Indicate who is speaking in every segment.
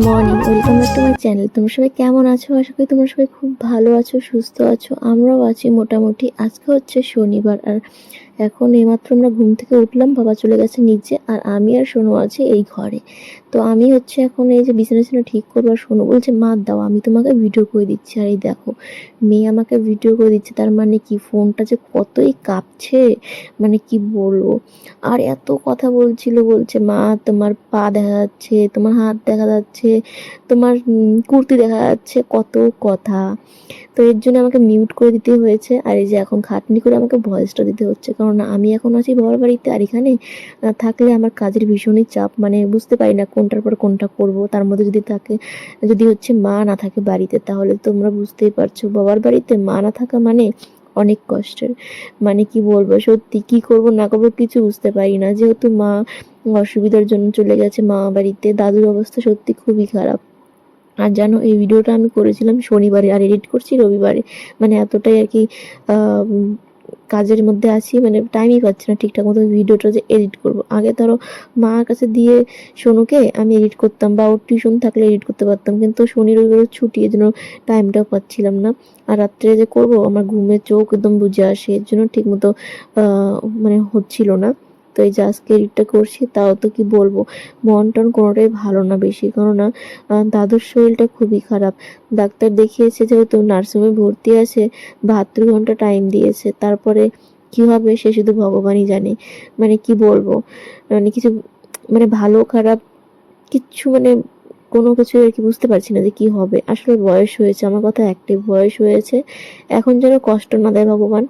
Speaker 1: Morning, welcome back to my channel. তোমরা সবাই কেমন আছো? আশা করি তোমরা সবাই খুব ভালো আছো, সুস্থ আছো। আমরাও আছি মোটামুটি। আজকে হচ্ছে শনিবার, আর এখন এইমাত্র আমরা ঘুম থেকে উঠলাম। বাবা চলে গেছে নিচে, আর আমি আর সোনু আছে এই ঘরে। তো আমি হচ্ছে এখন এই যে বিছানা ঠিক করবো, আর সোনু বলছে মা দাও, আমি তোমাকে ভিডিও করে দিচ্ছি। আর এই দেখো, মেয়ে আমাকে ভিডিও করে দিচ্ছে। তার মানে কি, ফোনটা যে কতই কাঁপছে, মানে কি বলবো। আর এত কথা বলছে মা তোমার পা দেখা যাচ্ছে, তোমার হাত দেখা যাচ্ছে, তোমার কুর্তি দেখা যাচ্ছে, কত কথা। তো এর জন্য আমাকে মিউট করে দিতে হয়েছে। আর এই যে এখন খাটনি করে আমাকে ভয়েসটা দিতে হচ্ছে, কারণ আমি এখন আছি বাবার বাড়িতে। আর এখানে থাকলে আমার কাজের ভীষণই চাপ, মানে বুঝতে পারি না কোনটার পর কোনটা করব। তার মধ্যে যদি হচ্ছে মা না থাকে বাড়িতে, তাহলে তোমরা বুঝতেই পারছো বাবার বাড়িতে মা না থাকা মানে অনেক কষ্টের। মানে কি বলবো, সত্যি কি করব না করব কিছু বুঝতে পারি না। যেহেতু মা অসুবিধার জন্য চলে গেছে মা বাড়িতে, দাদুর অবস্থা সত্যি খুবই খারাপ। আর জানো, এই ভিডিওটা আমি করেছিলাম শনিবারে, আর এডিট করছি রবিবারে। মানে এতটাই আর কি কাজের মধ্যে আছি, মানে টাইমই পাচ্ছি না ঠিকঠাক মতো ভিডিওটা যে এডিট করব। আগে ধরো মার কাছে দিয়ে সোনুকে আমি এডিট করতাম, বা ওর টিউশন থাকলে এডিট করতে পারতাম, কিন্তু শনি রবিবার ছুটি, এর জন্য টাইমটাও পাচ্ছিলাম না। আর রাত্রে যে করব, আমার ঘুমে চোখ একদম বুজে আসে, এর জন্য ঠিক মতো মানে হচ্ছিল না। তো এই যে আজকে এডিটটা করছি, তাও তো কি বলবো, মন টন কোনোটাই ভালো না বেশি। কেননা দাদুর শরীরটা খুবই খারাপ। ডাক্তার দেখিয়েছে, যেহেতু নার্সিংহোমে ভর্তি আছে, 72 ঘন্টা টাইম দিয়েছে। তারপরে কি হবে সে শুধু ভগবানই জানে। মানে কি বলবো, মানে কিছু, মানে ভালো খারাপ কিচ্ছু, মানে কোনো কিছু আর কি বুঝতে পারছি না যে কি হবে। আসলে বয়স হয়েছে, আমার কথা একটাই, বয়স হয়েছে। এখন যেন কষ্ট না দেয় ভগবান,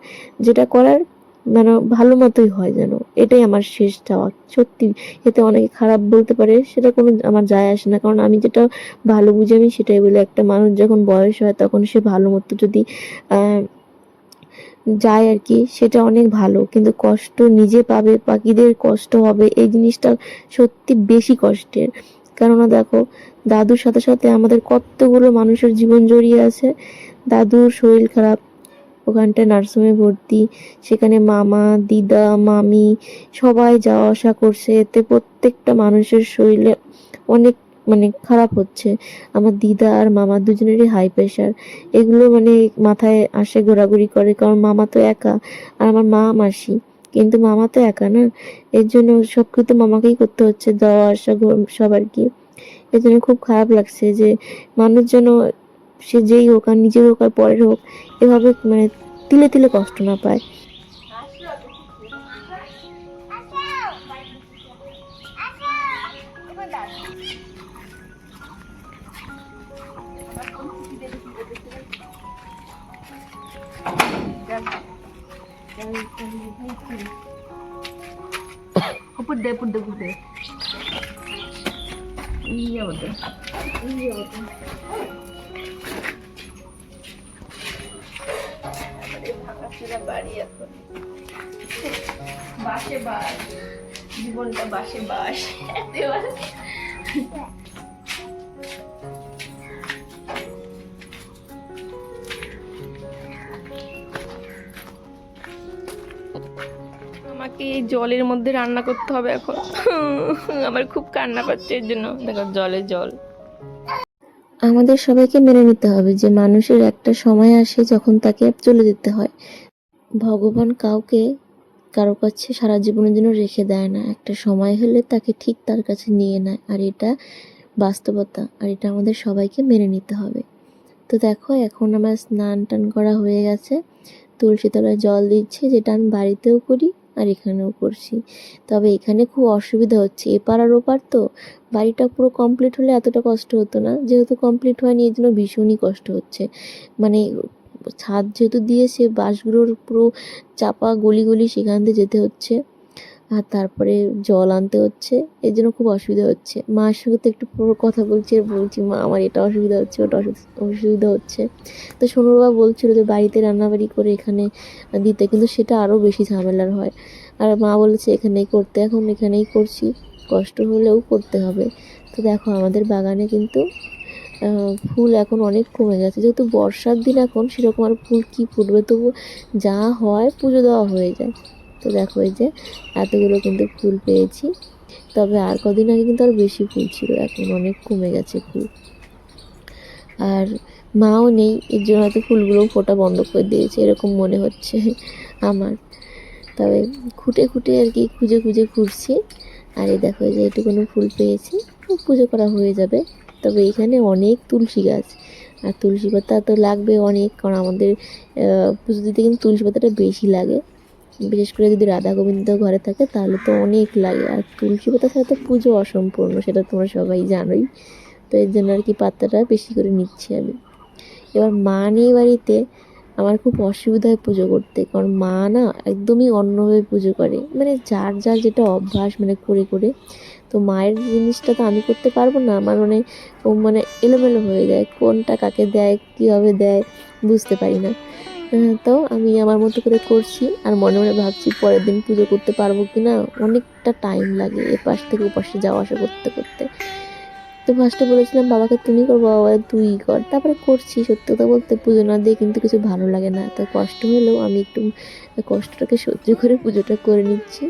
Speaker 1: যেটা করার মানে ভালো মতোই হয় যেন, এটাই আমার শেষ চাওয়া। সত্যি, এতে অনেকে খারাপ বলতে পারে, সেটা কোনো আমার যায় আসে না, কারণ আমি যেটা ভালো বুঝি আমি সেটাই বলি। একটা মানুষ যখন বয়স হয়, তখন সে ভালো মতো যদি যায় আর কি, সেটা অনেক ভালো। কিন্তু কষ্ট নিজে পাবে, বাকিদের কষ্ট হবে, এই জিনিসটা সত্যি বেশি কষ্টের। কেননা দেখো, দাদুর সাথে সাথে আমাদের কতগুলো মানুষের জীবন জড়িয়ে আছে। দাদুর শরীর খারাপ, ওখানটায় নার্সিংহোমে ভর্তি, সেখানে মামা, দিদা, মামি সবাই যাওয়া আসা করছে, এতে প্রত্যেকটা মানুষের শরীরে অনেক মানে খারাপ হচ্ছে। আমার দিদা আর মামা দুজনেরই হাই প্রেশার, এগুলো মানে মাথায় আসে, ঘোরাঘুরি করে। কারণ মামা তো একা, আর আমার মা মাসি, কিন্তু মামা তো একা না। এর জন্য সব কিছু মামাকেই করতে হচ্ছে, যাওয়া আসা সব আর কি। এর জন্য খুব খারাপ লাগছে যে মানুষ যেন, সে যেই হোক, আর নিজের হোক আর পরের হোক, এভাবে মানে তিলে তিলে কষ্ট না পায়।
Speaker 2: উপর দে উপর দে উপর দে ইয়ে হতো বাড়ি এখন বাসে বাস, জীবনটা বাসে বাস। আমাকে এই জলের মধ্যে রান্না করতে হবে এখন। আমার খুব কান্না পাচ্ছে এর জন্য। দেখো জলে জল।
Speaker 1: আমাদের সবাইকে মেনে নিতে হবে যে মানুষের একটা সময় আসে যখন তাকে চলে যেতে হয়। ভগবান কাউকে কারো কাছে সারা জীবনের জন্য রেখে দেয় না, একটা সময় হলে তাকে ঠিক তার কাছে নিয়ে নেয়। আর এটা বাস্তবতা, আর এটা আমাদের সবাইকে মেনে নিতে হবে। তো দেখো, এখন আমার স্নান টান করা হয়ে গেছে, তুলসী তলায় জল দিচ্ছি, যেটা আমি বাড়িতেও করি আর এখানেও করছি। তবে এখানে খুব অসুবিধা হচ্ছে, এপার আর ওপার তো। বাড়িটা পুরো কমপ্লিট হলে এতটা কষ্ট হতো না, যেহেতু কমপ্লিট হয়নি এর জন্য ভীষণই কষ্ট হচ্ছে। মানে ছাদ যেহেতু দিয়েছে, বাঁশগুলোর পুরো চাপা গলি গলি, সেখান দিয়ে যেতে হচ্ছে, আর তারপরে জল আনতে হচ্ছে। এর জন্য খুব অসুবিধা হচ্ছে। মার সঙ্গে তো একটু পুরো কথা বলছি, আর বলছি মা আমার এটা অসুবিধা হচ্ছে, ওটা অসুবিধা হচ্ছে। তো সোনুর বাবা বলছিল যে বাড়িতে রান্নাবাড়ি করে এখানে দিতে, কিন্তু সেটা আরও বেশি ঝামেলার হয়। আর মা বলেছে এখানেই করতে, এখন এখানেই করছি, কষ্ট হলেও করতে হবে। তো দেখো, আমাদের বাগানে কিন্তু ফুল এখন অনেক কমে গেছে, যেহেতু বর্ষার দিন এখন, সেরকম আর ফুল কি ফুটবে, তবু যা হয় পুজো দেওয়া হয়ে যায়। তো দেখো, এই যে এতগুলো কিন্তু ফুল পেয়েছি, তবে আর কদিন আগে কিন্তু আর বেশি ফুল ছিল, এখন অনেক কমে গেছে ফুল। আর মাও নেই, এর জন্য হয়তো ফুলগুলো ফোটা বন্ধ করে দিয়েছে এরকম মনে হচ্ছে আমার। তবে খুঁটে খুঁটে আর কি খুঁজে খুঁজে ঘুরছি। আর এই দেখো যে এটুকুনো ফুল পেয়েছি, পুজো করা হয়ে যাবে। তবে এখানে অনেক তুলসী গাছ, আর তুলসী পাতা তো লাগবে অনেক, কারণ আমাদের পুজো দিতে কিন্তু তুলসী পাতাটা বেশি লাগে। বিশেষ করে যদি রাধা গোবিন্দ ঘরে থাকে তাহলে তো অনেক লাগে, আর তুলসী পাতা ছাড়া তো পুজো অসম্পূর্ণ, সেটা তোমরা সবাই জানোই। তো এর জন্য আর কি পাতাটা বেশি করে নিচ্ছি আমি। এবার মা নেই বাড়িতে, আমার খুব অসুবিধা হয় পুজো করতে, কারণ মা না একদমই অন্যভাবে পুজো করে, মানে যার যার যেটা অভ্যাস মানে করে করে। তো মায়ের জিনিসটা তো আমি করতে পারবো না, আমার মানে ও মানে এলোমেলো হয়ে যায়, কোনটা কাকে দেয় কীভাবে দেয় বুঝতে পারি না। তো আমি আমার মতো করে করছি, আর মনে মনে ভাবছি পরের দিন পুজো করতে পারবো কি না, অনেকটা টাইম লাগে এপাশ থেকে ওপাশে যাওয়া আসা করতে করতে। তো ফার্স্টে বলেছিলাম বাবাকে তুমি কর, বাবা বলে তুই কর, তারপরে করছি। সত্যি কথা বলতে পুজো না দিয়ে কিন্তু কিছু ভালো লাগে না, তো কষ্ট হলেও আমি একটু কষ্টটাকে সহ্য করে পুজোটা করে নিচ্ছি।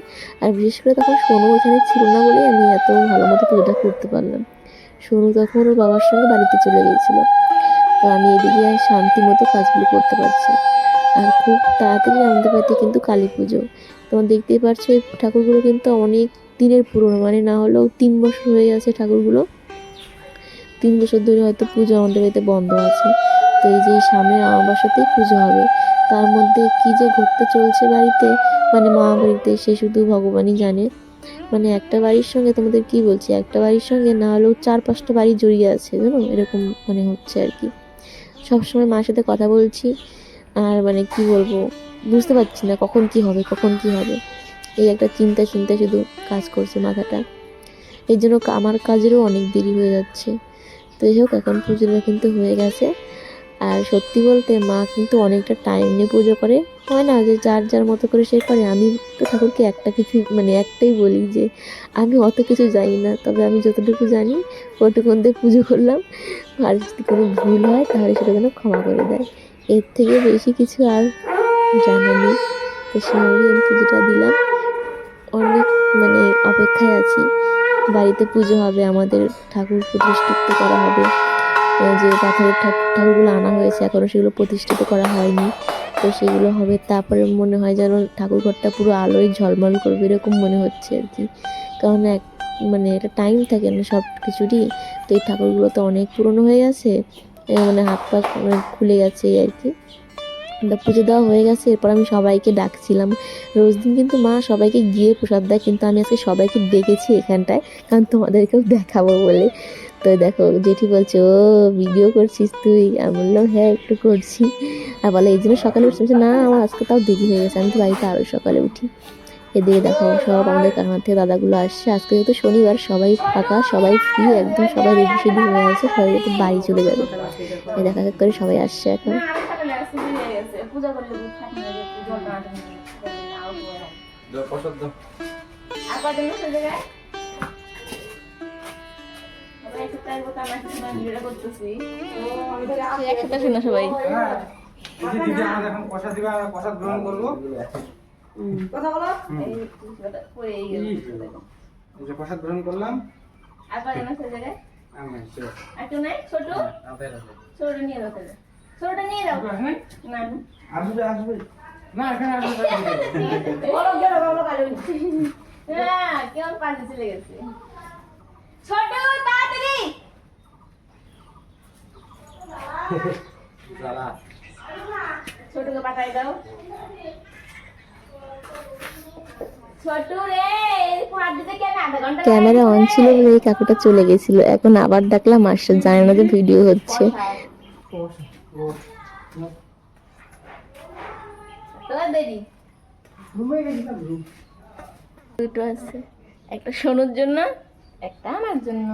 Speaker 1: আর বিশেষ করে তখন সোনু এখানে ছিল না বলেই আমি এত ভালো মতো পুজোটা করতে পারলাম। সোনু তখন ওর বাবার সঙ্গে বাড়িতে চলে গিয়েছিল, তো আমি এদিকে আর শান্তি মতো কাজগুলো করতে পারছি। আর খুব তাড়াতাড়ি আমাদের বাড়িতে কিন্তু কালী পুজো, তোমরা দেখতেই পারছো এই ঠাকুরগুলো কিন্তু অনেক দিনের পুরনো, মানে না হলেও 3 বছর হয়ে গেছে ঠাকুরগুলো। 3 বছর ধরে হয়তো পুজো আমাদের বাড়িতে বন্ধ আছে। তো এই যে সামনের আমাবাসাতেই পুজো হবে, তার মধ্যে কি যে ঘটতে চলছে বাড়িতে, মানে মা বাড়িতে, সে শুধু ভগবানই জানে। মানে একটা বাড়ির সঙ্গে তোমাদের কি বলছি, একটা বাড়ির সঙ্গে না হলেও 4-5টা বাড়ি জড়িয়ে আছে জানো, এরকম মানে হচ্ছে আর কি। সবসময় মার সাথে কথা বলছি, আর মানে কি বলবো বুঝতে পারছি না কখন কি হবে কখন কি হবে, এই একটা চিন্তা চিন্তা শুধু কাজ করছে মাথাটা। এর জন্য আমার কাজেরও অনেক দেরি হয়ে যাচ্ছে। তো যাই হোক, এখন পুজোটা কিন্তু হয়ে গেছে। আর সত্যি বলতে মা কিন্তু অনেকটা টাইম নিয়ে পুজো করে, হয় না যে যার যার মতো করে সে করে। আমি তো ঠাকুরকে একটা কিছু মানে একটাই বলি যে আমি অত কিছু জানি না, তবে আমি যতটুকু জানি ওটুকুন দিয়ে পুজো করলাম, আর যদি কোনো ভুল হয় তাহলে সেটা যেন ক্ষমা করে দেয়, এর থেকে বেশি কিছু আর জানা নেই। তো সেভাবেই আমি পুজোটা দিলাম। অনেক মানে অপেক্ষায় আছি, বাড়িতে পুজো হবে, আমাদের ঠাকুর প্রতিষ্ঠিত করা হবে। যে পাথরের ঠাকুরগুলো আনা হয়েছে এখনও সেগুলো প্রতিষ্ঠিত করা হয়নি, তো সেগুলো হবে। তারপরে মনে হয় যেন ঠাকুর ঘরটা পুরো আলোয় ঝলমল করবে এরকম মনে হচ্ছে আর কি, কারণ মানে একটা টাইম থাকে না সব কিছুরই। তো এই ঠাকুরগুলো তো অনেক পুরনো হয়ে গেছে, মানে হাত পা খুলে গেছে এই আর কি। পুজো দেওয়া হয়ে গেছে, এরপর আমি সবাইকে ডাকছিলাম। রোজ দিন কিন্তু মা সবাইকে গিয়ে প্রসাদ দেয়, কিন্তু আমি আজকে সবাইকে ডেকেছি এখানটায়, কারণ তোমাদেরকেও দেখাবো বলে। তো দেখো জেঠি বলছে ও ভিডিও করছিস তুই, আমি বললাম হ্যাঁ একটু করছি। আর বলে এই জন্য সকালে উঠছি, না আমার আজকে তাও দেরি হয়ে গেছে, আমি তো বাড়িতে আরও সকালে উঠি। এদিকে দেখো সব আমাদের কারখানা থেকে দাদাগুলো আসছে, আজকে যেহেতু শনিবার সবাই ফাঁকা, সবাই ফ্রি একদম, সবাই রেডি সেডি হয়ে আছে, সবাই একটু বাড়ি চলে যাবে। এই দেখা করে সবাই আসছে এখন। সবাই
Speaker 3: প্রসাদ গ্রহণ করলাম। আসবে আসবে না এখানে আসবে
Speaker 2: কেমন পাশে চলে গেছে ছোট তাড়াতাড়ি ছোটকে পাঠাই দাও।
Speaker 1: ক্যামেরা অন ছিল বলে এই কাকুটা চলে গেছিল, এখন আবার ডাকলাম আসছে, জানে না যে ভিডিও হচ্ছে।
Speaker 2: দুটো আছে, একটা সোনুর জন্য একটা আমার জন্য।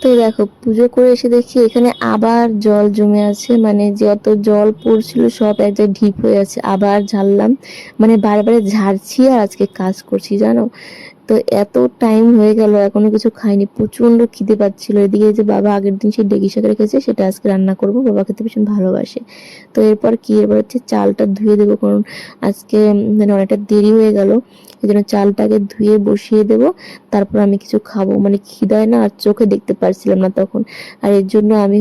Speaker 1: তো দেখো পুজো করে এসে দেখি এখানে আবার জল জমে আছে, মানে যত জল পড়ছিল সব এক জায়গায় ঢিপ হয়ে আছে। আবার ঝাড়লাম, মানে বারবার ঝাড়ছি আর আজকে কাজ করছি জানো। তো এত টাইম হয়ে গেল এখনো কিছু খাইনি, প্রচন্ড খিদে পাচ্ছিল। এদিকে যে বাবা আগের দিন সেই ডেকি শাক রেখেছে সেটা আজকে রান্না করব, বাবা খেতে ভীষণ ভালোবাসে। তো এরপর হচ্ছে চালটা ধুয়ে দেবো, কারণ আজকে মানে অনেকটা দেরি হয়ে গেল, এই জন্য চালটাকে ধুয়ে বসিয়ে দেবো। তারপর আমি কিছু খাবো, মানে খিদায় না আর চোখে দেখতে পারছিলাম না তখন। আর এর জন্য আমি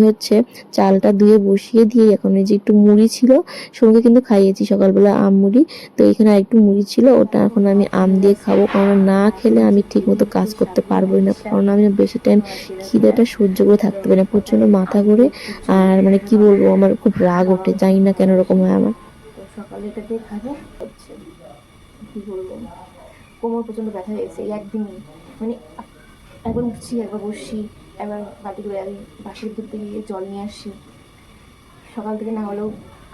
Speaker 1: চালটা ধুয়ে বসিয়ে দিয়ে এখন এই যে একটু মুড়ি ছিল, সঙ্গে কিন্তু খাইয়েছি সকালবেলা আম মুড়ি। তো এখানে আরেকটু মুড়ি ছিল, ওটা এখন আমি আম দিয়ে খাবো, কারণ না খেলে আমি ঠিক মতো কাজ করতে পারবোই না, কারণ আমি না বেশি টাইম খিদেটা সহ্য করে থাকতে পারি না, প্রচন্ড মাথা ঘুরে। আর মানে কি বলবো, আমার খুব রাগ ওঠে, জানি না কেন এরকম হয় আমার। তো সকালে এটা দিয়ে খাবো হচ্ছে, কি বলবো, কোমর প্রচন্ড ব্যথা হয়েছে এই একদিনই, মানে একবার উঠছি একবার বসছি, একবার বালতি করে আমি বাসের দূর থেকে গিয়ে জল নিয়ে আসছি, সকাল থেকে না হলেও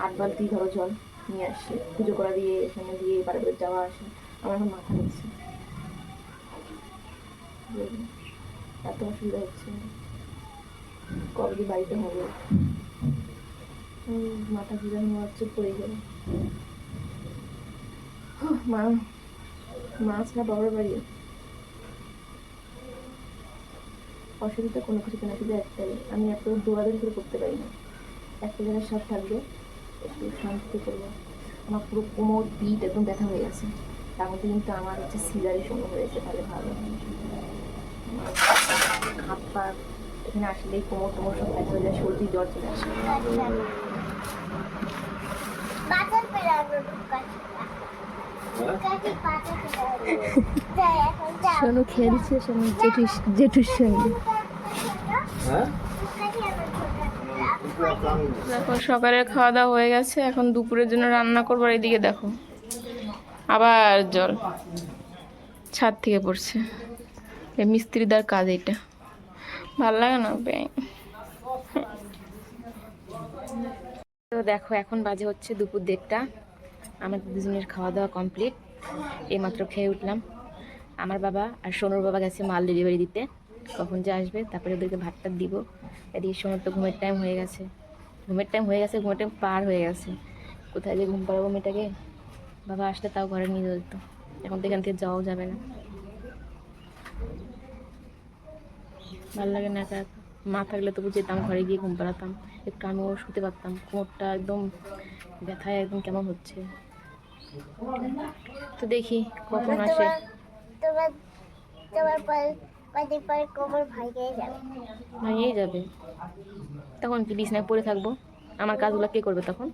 Speaker 1: 8 বালতি ধরো জল নিয়ে আসছি, পুজো করা দিয়ে এখানে দিয়ে বারে বারে যাওয়া আসে, আমার এখন মাথা ঘুরছে, এত অসুবিধা হচ্ছে, কবে যে বাড়িতে হবে, মাথা ঘুরে মনে হচ্ছে পড়ে যাবে। মাছ না বাবার বাড়ি, অসুবিধা কোনো কিছুতে না, শুধু একটাই, আমি এত দৌড়াদৌড়ি করে করতে পারি না, একটা জায়গায় সব থাকবে, একটু শান্তিতে করবো। আমার পুরো কোমর পিঠ একদম ব্যথা হয়ে গেছে, তার মধ্যে কিন্তু আমার সিজারের সময় হয়েছে, তাহলে ভালো হাত পা এখানে আসলেই কোমর টোমর সব ব্যথা হয়ে যায়, সর্দি জ্বর চলে আসে। শোনো খেলছে, শোনো জেঠুর সঙ্গে।
Speaker 2: দেখো সকালের খাওয়া দাওয়া হয়ে গেছে, এখন দুপুরের জন্য রান্না করবো। আর এদিকে দেখো আবার জল ছাদ থেকে পড়ছে, এই মিস্ত্রিদার কাজ, এটা ভাল লাগে না ব্যাং। তো দেখো এখন বাজে হচ্ছে দুপুর 1:30, আমাদের দুজনের খাওয়া দাওয়া কমপ্লিট, এইমাত্র খেয়ে উঠলাম। আমার বাবা আর সোনুর বাবা গেছে মাল ডেলিভারি দিতে, কখন যে আসবে তারপরে ওদেরকে ভাতটা দিব। এদিকে সোনুর তো ঘুমের টাইম হয়ে গেছে, ঘুমের টাইম পার হয়ে গেছে, কোথায় যে ঘুম পাড়াবো মেয়েটাকে, বাবা আসলে তাও ঘরে নিয়ে যেত, এখন তো এখান থেকে যাওয়াও যাবে না, ভালো লাগে না একা একা, মা থাকলে তবু যেতাম ঘরে গিয়ে ঘুম পাড়াতাম, একটু আমিও শুতে পারতাম, কোমরটা একদম ব্যথায় একদম কেমন হচ্ছে। তো দেখি কখন আসে। ভাঙিয়ে যাবে, তখন কি বিছনায় পড়ে থাকবো, আমার কাজগুলো কে করবে তখন?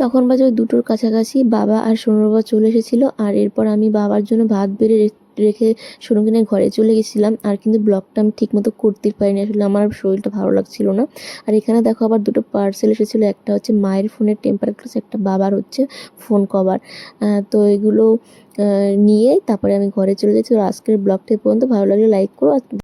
Speaker 1: তখন বাজে ওই 2টোর কাছাকাছি, বাবা আর সোনুর বাবা চলে এসেছিল। আর এরপর আমি বাবার জন্য ভাত বেড়ে রেখে সোনুকে নিয়ে ঘরে চলে গেছিলাম। আর কিন্তু ব্লগটা আমি ঠিক মতো করতে পারিনি, আসলে আমার শরীরটা ভালো লাগছিল না। আর এখানে দেখো আবার 2টো পার্সেল এসেছিলো, একটা হচ্ছে মায়ের ফোনের টেম্পার গ্লাস, একটা বাবার হচ্ছে ফোন কভার। তো এগুলো নিয়ে তারপরে আমি ঘরে চলে গেছি। আর আজকের ব্লগটা পর্যন্ত, ভালো লাগলে লাইক করো।